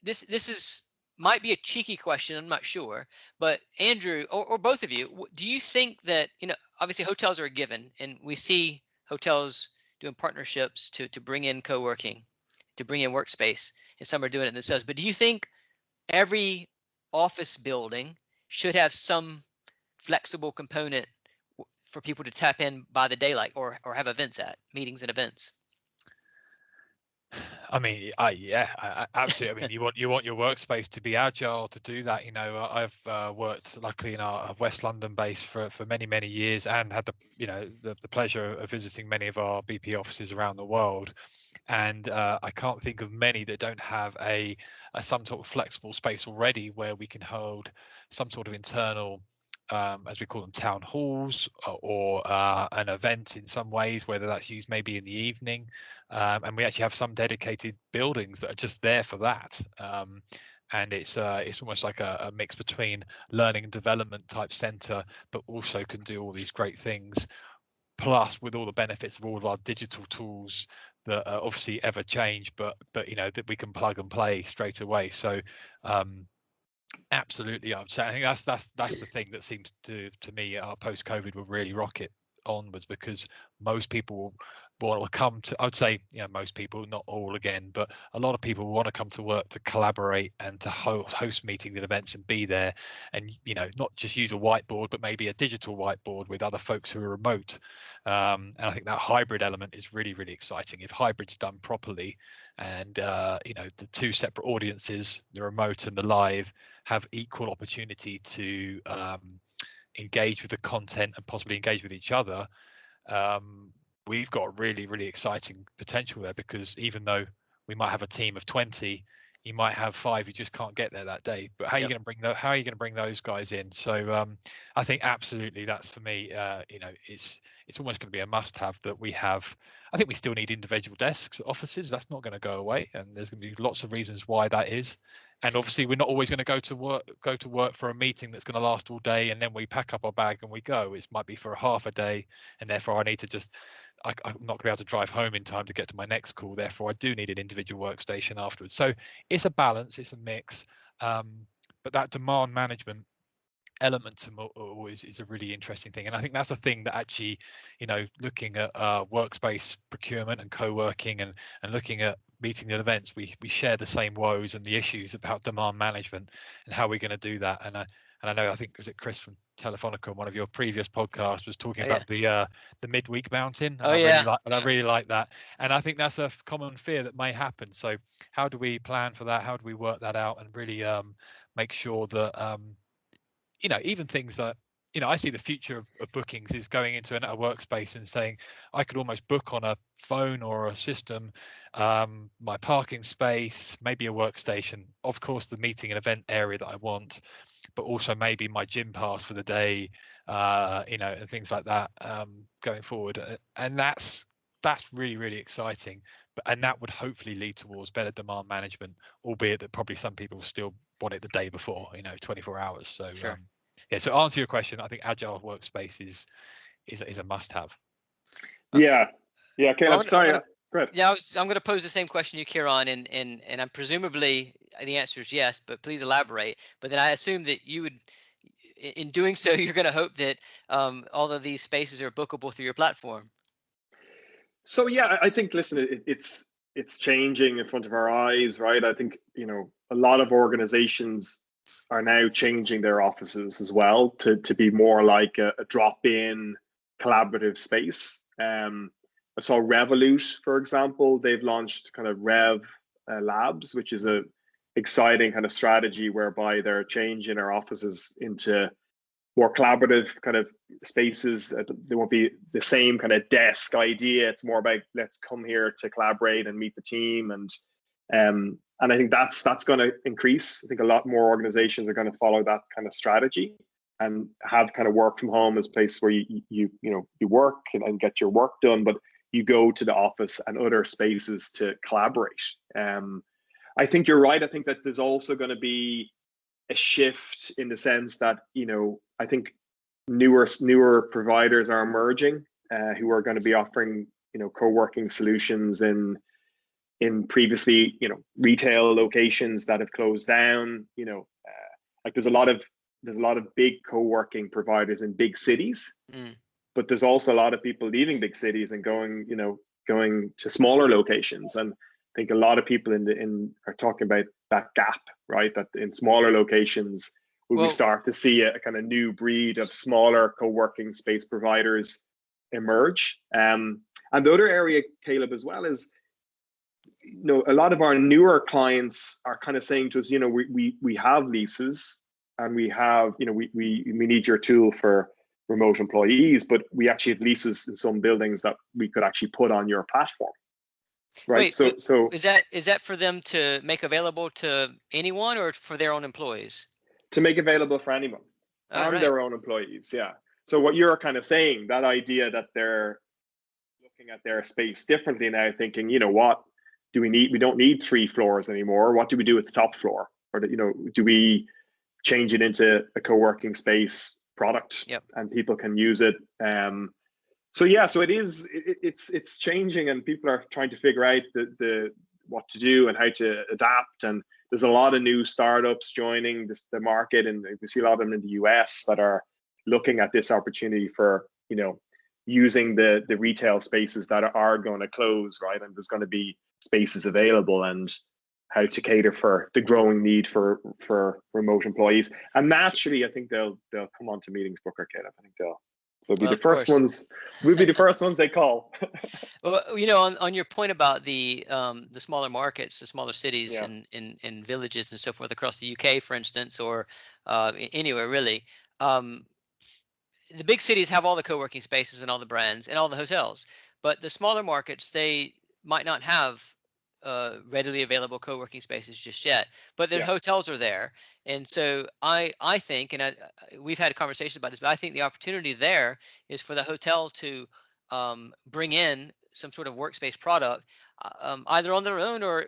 this might be a cheeky question, I'm not sure, but Andrew, or both of you, do you think that, you know, obviously hotels are a given, and we see hotels doing partnerships to bring in co-working, to bring in workspace, and some are doing it themselves, but do you think every office building should have some flexible component for people to tap in by the daylight, or have events at, meetings and events? I mean, I absolutely. I mean, you want your workspace to be agile to do that. You know, I've worked luckily in our West London base for many years, and had the pleasure of visiting many of our BP offices around the world. And I can't think of many that don't have a some sort of flexible space already where we can hold some sort of internal, as we call them, town halls, or an event in some ways, whether that's used maybe in the evening. And we actually have some dedicated buildings that are just there for that. And it's almost like a mix between learning and development type center, but also can do all these great things. Plus, with all the benefits of all of our digital tools that obviously ever change, but you know, that we can plug and play straight away. So absolutely, I would say, I think that's the thing that seems to me post-COVID will really rocket onwards, because most people will come to, I would say, you know, most people, not all again, but a lot of people want to come to work to collaborate and to host meetings and events and be there, and, you know, not just use a whiteboard, but maybe a digital whiteboard with other folks who are remote. And I think that hybrid element is really exciting if hybrid's done properly, and you know, the two separate audiences, the remote and the live, have equal opportunity to engage with the content and possibly engage with each other. we've got a really, really exciting potential there, because even though we might have a team of 20, you might have 5 who just can't get there that day. But how are you going to bring those guys in? So I think absolutely, that's for me. It's almost going to be a must-have that we have. I think we still need individual desks at offices. That's not going to go away, and there's going to be lots of reasons why that is. And obviously, we're not always going to go to work for a meeting that's going to last all day, and then we pack up our bag and we go. It might be for a half a day, and therefore I need to just. I'm not going to be able to drive home in time to get to my next call. Therefore, I do need an individual workstation afterwards. So it's a balance, it's a mix. But that demand management element to always is a really interesting thing. And I think that's a thing that actually, looking at workspace procurement and co-working and looking at meeting and events, we share the same woes and the issues about demand management and how we're going to do that. And I know, I think, was it Chris from Telefonica, one of your previous podcasts, was talking about the midweek mountain. And I really like that. And I think that's a common fear that may happen. So how do we plan for that? How do we work that out and really make sure that, even things that, I see the future of bookings is going into a workspace and saying, I could almost book on a phone or a system, my parking space, maybe a workstation, of course, the meeting and event area that I want, but also maybe my gym pass for the day, and things like that going forward. And that's really, really exciting. And that would hopefully lead towards better demand management, albeit that probably some people still want it the day before, 24 hours. So sure. So answer your question, I think agile workspace is a must-have. Yeah. Caleb, sorry. Go ahead. Yeah, I'm going to pose the same question to you, Ciaran, and I'm presumably the answer is yes, but please elaborate. But then I assume that you would, in doing so, you're going to hope that all of these spaces are bookable through your platform. So yeah, I think, listen, it's changing in front of our eyes, right? I think, a lot of organizations are now changing their offices as well to be more like a drop-in collaborative space. I saw Revolut, for example, they've launched kind of Rev Labs, which is a exciting kind of strategy whereby they're changing our offices into more collaborative kind of spaces. There won't be the same kind of desk idea. It's more about, let's come here to collaborate and meet the team. And I think that's going to increase. I think a lot more organizations are going to follow that kind of strategy and have kind of work from home as a place where you work and get your work done, but you go to the office and other spaces to collaborate. I think you're right. I think that there's also going to be a shift in the sense that, I think newer providers are emerging who are going to be offering, co-working solutions in previously, retail locations that have closed down. Like there's a lot of big co-working providers in big cities, but there's also a lot of people leaving big cities and going to smaller locations. And I think a lot of people are talking about that gap, right? That in smaller locations, we start to see a kind of new breed of smaller co-working space providers emerge. And the other area, Caleb, as well is, a lot of our newer clients are kind of saying to us, we have leases and we have, we need your tool for remote employees, but we actually have leases in some buildings that we could actually put on your platform. Right. Wait, so is that for them to make available to anyone or for their own employees? To make available for anyone their own employees. Yeah. So what you're kind of saying, that idea that they're looking at their space differently now, thinking, what do we need? We don't need 3 floors anymore. What do we do with the top floor? Or do we change it into a co-working space product and people can use it? So it's changing and people are trying to figure out the what to do and how to adapt. And there's a lot of new startups joining the market, and we see a lot of them in the US that are looking at this opportunity for using the retail spaces that are going to close, right? And there's going to be spaces available, and how to cater for the growing need for remote employees. And naturally, I think they'll come on to Meetingbooker, Caleb. I think they'll be the first ones. We'll be the first ones they call. Well, on your point about the smaller markets, the smaller cities and villages and so forth across the UK, for instance, or anywhere really, the big cities have all the co-working spaces and all the brands and all the hotels. but the smaller markets, they might not have readily available co-working spaces just yet, but the hotels are there. And so I think, and we've had conversations about this, but I think the opportunity there is for the hotel to bring in some sort of workspace product, either on their own, or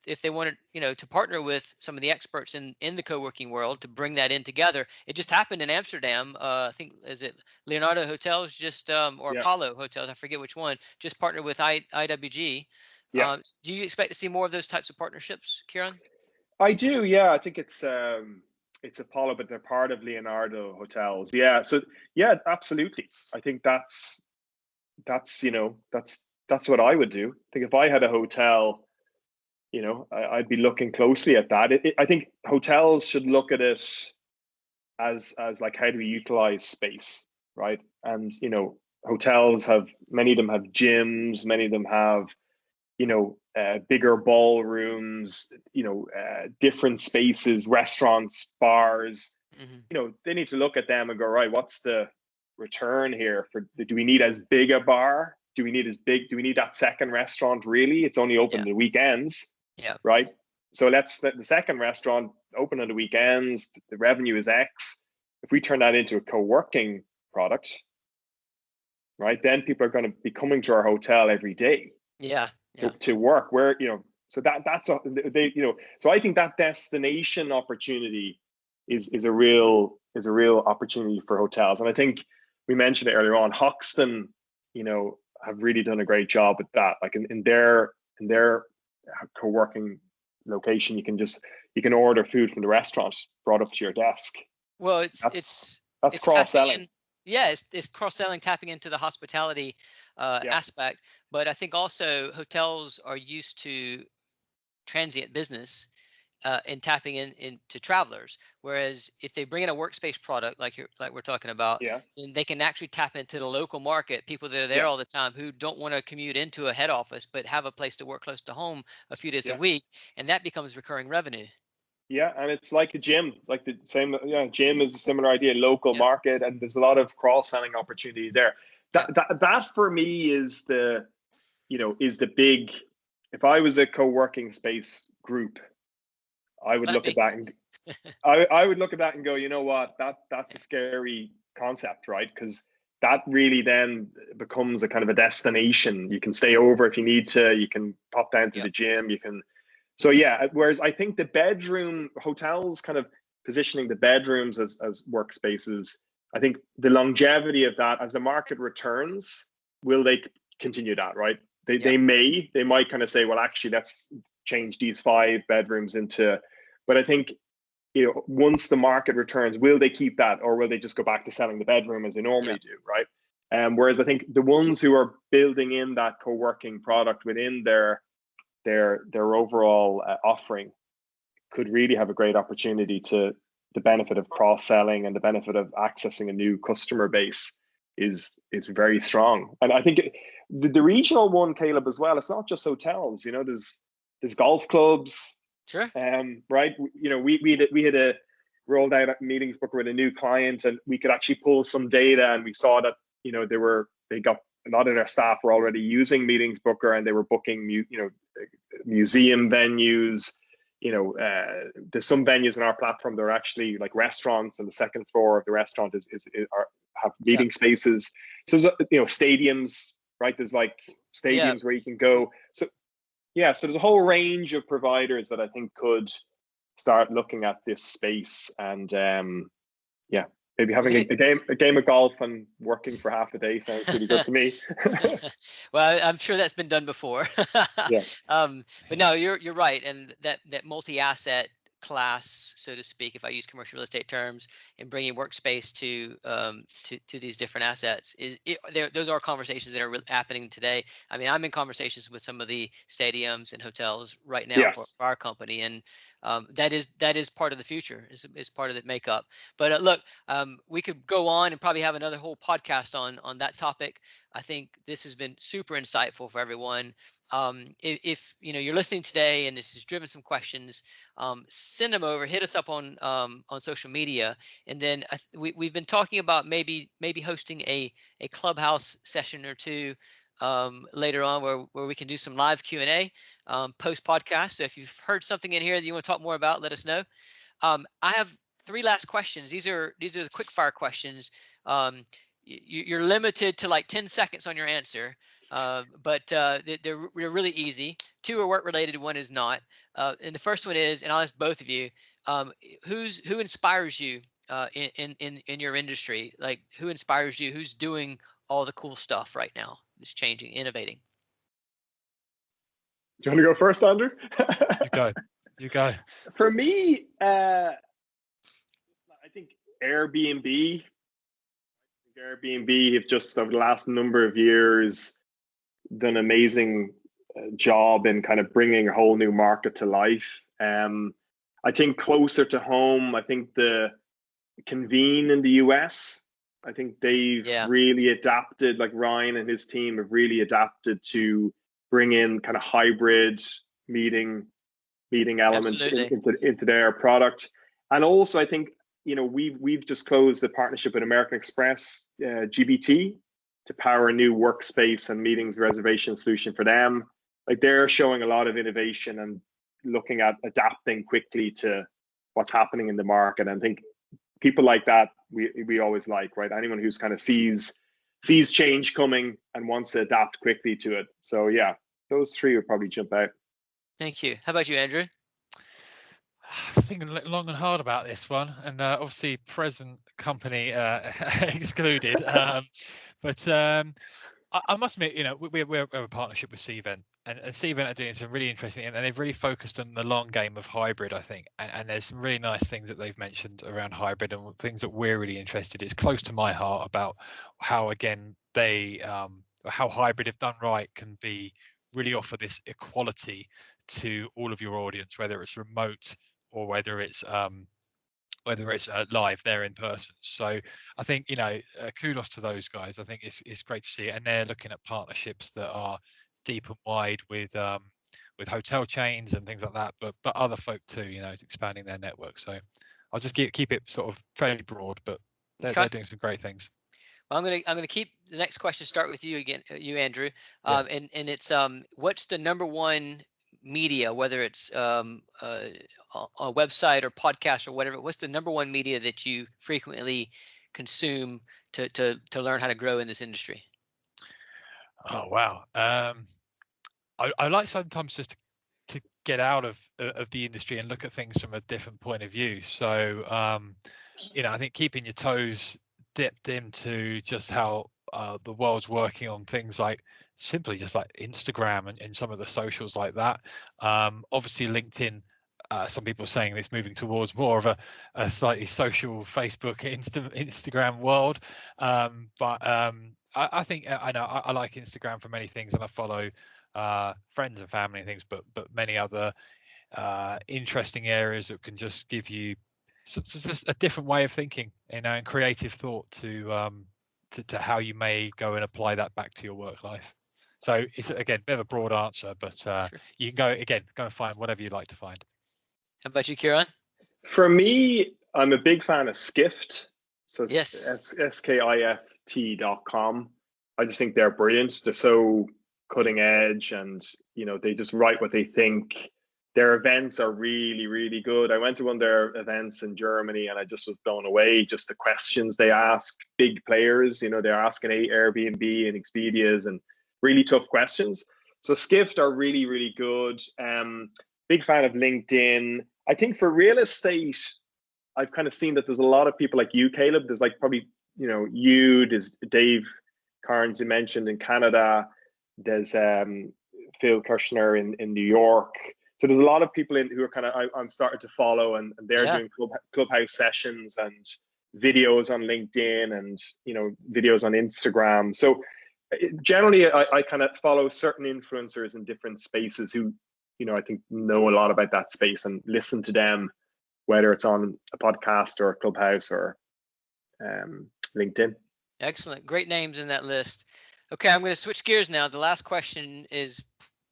if they wanted, to partner with some of the experts in the co-working world to bring that in together. It just happened in Amsterdam. I think, is it Leonardo Hotels, just or Apollo Hotels, I forget which one, just partnered with IWG. Do you expect to see more of those types of partnerships, Ciaran? I do, yeah. I think it's Apollo, but they're part of Leonardo Hotels. Yeah. So yeah, absolutely. I think that's what I would do. I think if I had a hotel, I'd be looking closely at that. I think hotels should look at it as like, how do we utilize space, right? And hotels many of them have gyms, many of them have bigger ballrooms, different spaces, restaurants, bars. They need to look at them and go, right, what's the return here? Do we need as big a bar? Do we need that second restaurant? Really, it's only open the weekends, right? So let's let the second restaurant open on the weekends. The revenue is X. If we turn that into a co-working product, right, then people are going to be coming to our hotel every day to work. Where so so I think that destination opportunity is a real opportunity for hotels. And I think we mentioned it earlier on, Hoxton, have really done a great job with that. Like in their co-working location, you can order food from the restaurant brought up to your desk. Well, it's cross-selling. It's cross-selling, tapping into the hospitality aspect. But I think also hotels are used to transient business and tapping into travelers. Whereas if they bring in a workspace product like we're talking about, then they can actually tap into the local market, people that are there all the time who don't want to commute into a head office but have a place to work close to home a few days a week, and that becomes recurring revenue. Yeah, and it's like a gym, like the same. Gym is a similar idea, local market, and there's a lot of cross-selling opportunity there. That for me is the big. If I was a co-working space group, I would look at that and I would look at that and go, you know what, that's a scary concept, right? Because that really then becomes a kind of a destination. You can stay over if you need to. You can pop down to the gym. You can. So whereas I think the bedroom hotels kind of positioning the bedrooms as workspaces, I think the longevity of that as the market returns, will they continue that, right? They might kind of say, well, actually, let's change these 5 bedrooms into. But I think once the market returns, will they keep that, or will they just go back to selling the bedroom as they normally do, right? Whereas I think the ones who are building in that co-working product within their overall offering could really have a great opportunity to the benefit of cross-selling, and the benefit of accessing a new customer base is very strong. And I think the regional one, Caleb, as well, it's not just hotels. There's golf clubs. Sure. Right. We had rolled out at Meetingbooker with a new client, and we could actually pull some data, and we saw that they got a lot of their staff were already using Meetingbooker, and they were booking museum venues. There's some venues in our platform that are actually like restaurants, and the second floor of the restaurant have meeting spaces. So stadiums, right? There's like stadiums where you can go. So there's a whole range of providers that I think could start looking at this space, and maybe having a game of golf and working for half a day sounds pretty good to me. Well, I'm sure that's been done before. But no, you're right, and that multi-asset class, so to speak, if I use commercial real estate terms, and bringing workspace to these different assets, those are conversations that are happening today. I mean, I'm in conversations with some of the stadiums and hotels right now for our company, and that is part of the future, is part of the makeup. But look, we could go on and probably have another whole podcast on that topic. I think this has been super insightful for everyone. If you're listening today and this has driven some questions, send them over, hit us up on social media. And then we've been talking about maybe hosting a clubhouse session or two later on where we can do some live Q&A post podcast. So if you've heard something in here that you want to talk more about, let us know. I have 3 last questions. These are the quick fire questions. You're limited to like 10 seconds on your answer, but they're really easy. 2 are work related, 1 is not. And the first one is, and I'll ask both of you, who inspires you in your industry? Like, who inspires you? Who's doing all the cool stuff right now? That's changing, innovating. Do you want to go first, Andrew? You go. For me, I think Airbnb have just over the last number of years done an amazing job in kind of bringing a whole new market to life. I think closer to home, I think the Convene in the US, I think they've really adapted, like Ryan and his team have really adapted to bring in kind of hybrid meeting elements into their product. And also, I think, you know, we've just closed a partnership with American Express, GBT, to power a new workspace and meetings reservation solution for them. Like, they're showing a lot of innovation and looking at adapting quickly to what's happening in the market. And I think people like that, we always like, right? Anyone who's kind of sees change coming and wants to adapt quickly to it. So yeah, those 3 would probably jump out. Thank you. How about you, Andrew? I'm thinking long and hard about this one, and obviously present company excluded. But I must admit, you know, we have a partnership with SqFt, and SqFt are doing some really interesting, and they've really focused on the long game of hybrid, I think. And there's some really nice things that they've mentioned around hybrid, and things that we're really interested in. It's close to my heart about how, again, how hybrid, if done right, can be really offer this equality to all of your audience, whether it's remote or whether it's live there in person. So I think, you know, kudos to those guys. I think it's great to see it, and they're looking at partnerships that are deep and wide with hotel chains and things like that, but other folk too, you know, expanding their network. So I'll just keep it sort of fairly broad, but they're doing some great things. Well, I'm gonna keep the next question, start with you again, you Andrew, and it's what's the number one media, whether it's a website or podcast or whatever, what's the number one media that you frequently consume to learn how to grow in this industry? Oh wow, I like sometimes just to get out of the industry and look at things from a different point of view. So you know, I think keeping your toes dipped into just how the world's working on things like simply just like Instagram and some of the socials like that. Obviously LinkedIn, some people are saying it's moving towards more of a slightly social Facebook, Instagram world. But I think I know I like Instagram for many things, and I follow friends and family and things, but many other interesting areas that can just give you just a different way of thinking, you know, and creative thought to how you may go and apply that back to your work life. So it's, again, a bit of a broad answer, but sure, you can go and find whatever you'd like to find. How about you, Ciaran? For me, I'm a big fan of SqFt. So yes, it's SqFt.com. I just think they're brilliant. They're so cutting edge, and you know, they just write what they think. Their events are really, really good. I went to one of their events in Germany, and I just was blown away. Just the questions they ask big players. You know, they're asking Airbnb and Expedias and really tough questions. So SqFt are really, really good. Big fan of LinkedIn. I think for real estate, I've kind of seen that there's a lot of people like you, Caleb. There's like probably, you know, there's Dave Carnes you mentioned in Canada. There's Phil Kirshner in New York. So there's a lot of people who are kind of I'm starting to follow, and they're doing clubhouse sessions and videos on LinkedIn and, you know, videos on Instagram. So generally, I kind of follow certain influencers in different spaces who, you know, I think know a lot about that space, and listen to them, whether it's on a podcast or a clubhouse or LinkedIn. Excellent. Great names in that list. Okay, I'm going to switch gears now. The last question is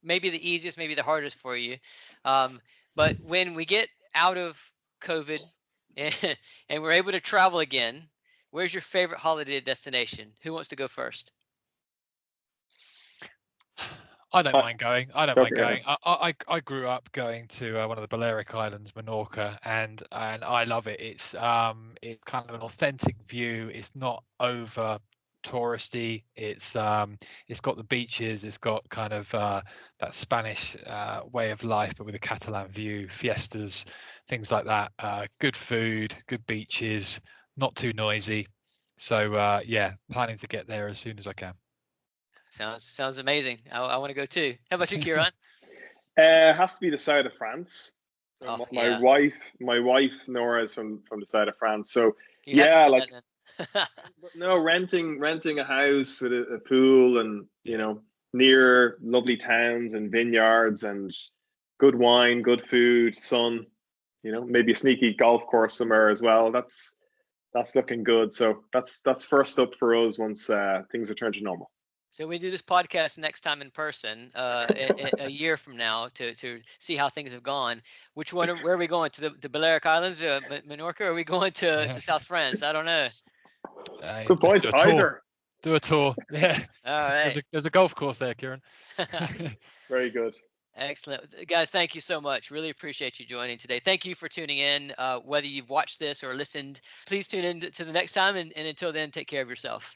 maybe the easiest, maybe the hardest for you. But when we get out of COVID and we're able to travel again, where's your favorite holiday destination? Who wants to go first? I don't mind going. I don't mind Okay. going. I grew up going to one of the Balearic Islands, Menorca, and I love it. It's kind of an authentic view. It's not over touristy. It's got the beaches. It's got kind of that Spanish way of life, but with a Catalan view, fiestas, things like that. Good food, good beaches, not too noisy. So yeah, planning to get there as soon as I can. Sounds amazing. I want to go too. How about you, Ciaran? It has to be the south of France. So Oh, my yeah. wife Nora is from the south of France. So You have to yeah, say like that then. no, renting a house with a pool, and near lovely towns and vineyards and good wine, good food, sun. Maybe a sneaky golf course somewhere as well. That's looking good. So that's first up for us once things return to normal. So we do this podcast next time in person, a year from now, to see how things have gone. Where are we going? To the Balearic Islands, Menorca? Or are we going to South France? I don't know. Good point. Either. Do a tour. Yeah. All right. There's a golf course there, Ciaran. Very good. Excellent. Guys, thank you so much. Really appreciate you joining today. Thank you for tuning in. Whether you've watched this or listened, please tune in to the next time. And until then, take care of yourself.